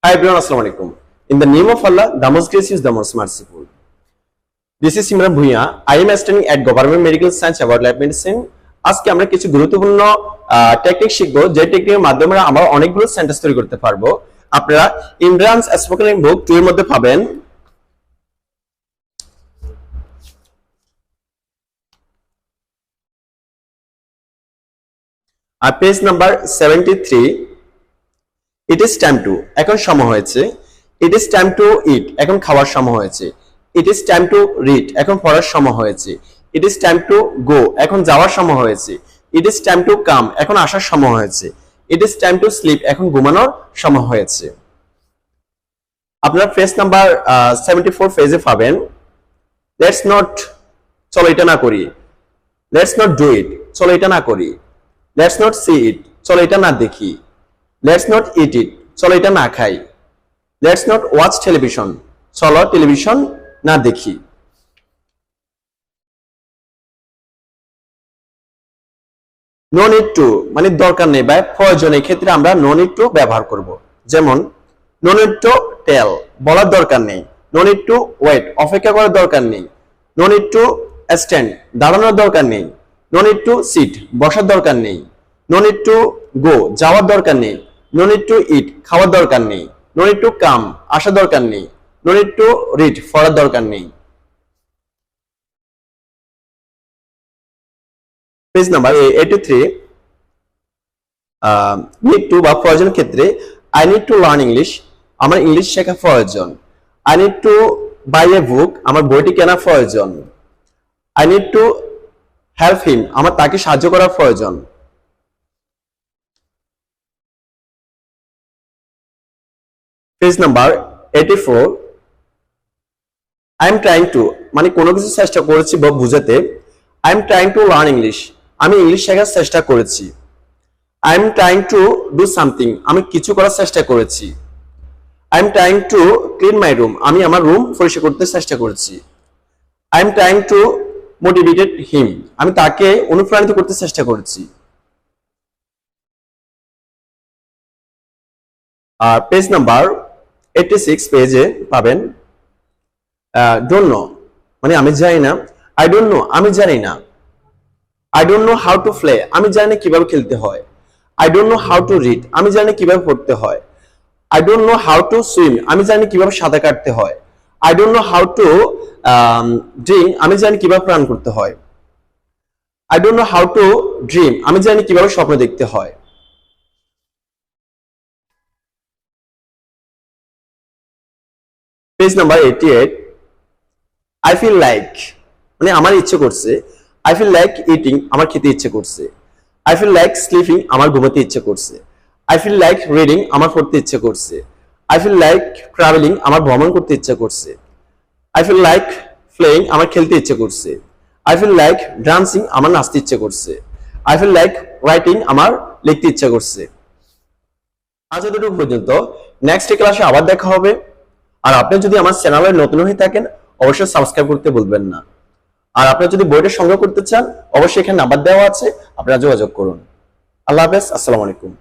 Hi everyone, Assalamu alaikum. In the name of Allah, the most gracious, the most merciful. This is Simran Bhuiya. I am studying at Government Medical Science about Life Medicine. আজকে আমরা কিছু গুরুত্বপূর্ণ technique শিখবো, যে টেকনিকের মাধ্যমে আমরা অনেকগুলো sentence তৈরি করতে পারবো। আপনারা ইমরানস স্পোকেন বুক 2 এর মধ্যে পাবেন। আর page number 73। It is time to, এখন সময় হয়েছে। It is time to eat, এখন খাওয়ার সময় হয়েছে। It is time to read, এখন পড়ার সময় হয়েছে। It is time to go, এখন যাওয়ার সময় হয়েছে। It is time to come, এখন আসার সময় হয়েছে। It is time to sleep, এখন ঘুমানোর সময় হয়েছে। আপনারা পেজ নাম্বার 74 পেজে পাবেন। Let's not, চলো এটা না করি। Let's not do it, চলো এটা না করি। Let's not see it, চলো এটা না দেখি। Let's not eat it, চলো এটা না খাই। Let's not watch television, চলো টেলিভিশন না দেখি। No need to মানে দরকার নেই বা প্রয়োজনের ক্ষেত্রে আমরা no need to ব্যবহার করব। যেমন no need to tell, বলার দরকার নেই। No need to wait, অপেক্ষা করার দরকার নেই। No need to stand, দাঁড়ানোর দরকার নেই। No need to sit, বসার দরকার নেই। No need to go, যাওয়ার দরকার নেই। No need to eat, খাওয়ার দরকার নেই। No need to come, আসার দরকার নেই। No need to read, পড়ার দরকার নেই। Page number 83। need to বা প্রয়োজন ক্ষেত্রে I need to learn English, আমার ইংলিশ শেখা প্রয়োজন। I need to buy a book, আমার বইটি কেনা প্রয়োজন। I need to help him, আমার তাকে সাহায্য করা প্রয়োজন। Page number 84। I am trying to মানে কোনো কিছু চেষ্টা করেছি বা বুঝাতে। I am trying to learn English, আমি ইংলিশ শেখার চেষ্টা করেছি। I am trying to do something, আমি কিছু করার চেষ্টা করেছি। I am trying to clean my room, আমি আমার রুম পরিষ্কার করতে চেষ্টা করেছি। I am trying to motivate him, আমি তাকে অনুপ্রাণিত করতে চেষ্টা করেছি। আর পেজ নাম্বার 86 পেজে পাবেন don't know মানে আমি জানি না। I don't know, আমি জানি না। I don't know how to play, আমি জানি না কিভাবে খেলতে হয়। I don't know how to read, আমি জানি না কিভাবে পড়তে হয়। I don't know how to swim, আমি জানি না কিভাবে সাঁতার কাটতে হয়। I don't know how to drink, আমি জানি কিভাবে পান করতে হয়। I don't know how to dream, আমি জানি কিভাবে স্বপ্ন দেখতে হয়। Page number 88। I feel like মানে আমার ইচ্ছে করছে। I feel like eating, আমার খেতে ইচ্ছে করছে। I feel like sleeping, আমার ঘুমাতে ইচ্ছে করছে। I feel like reading, আমার পড়তে ইচ্ছে করছে। I feel like traveling, আমার ভ্রমণ করতে ইচ্ছে করছে। I feel like playing, আমার খেলতে ইচ্ছে করছে। I feel like dancing, আমার নাচতে ইচ্ছে করছে। I feel like writing, আমার লিখতে ইচ্ছে করছে। আজ এতটুকু পর্যন্ত। নেক্সট ক্লাসে আবার দেখা হবে। আর আপনি যদি আমার চ্যানেলে নতুন হয়ে থাকেন অবশ্যই সাবস্ক্রাইব করতে ভুলবেন না। আর আপনি যদি বইটা সংগ্রহ করতে চান অবশ্যই এখানে নাম্বার দেওয়া আছে, আপনারা যোগাযোগ করুন। আল্লাহ হাফেজ, আসসালামু আলাইকুম।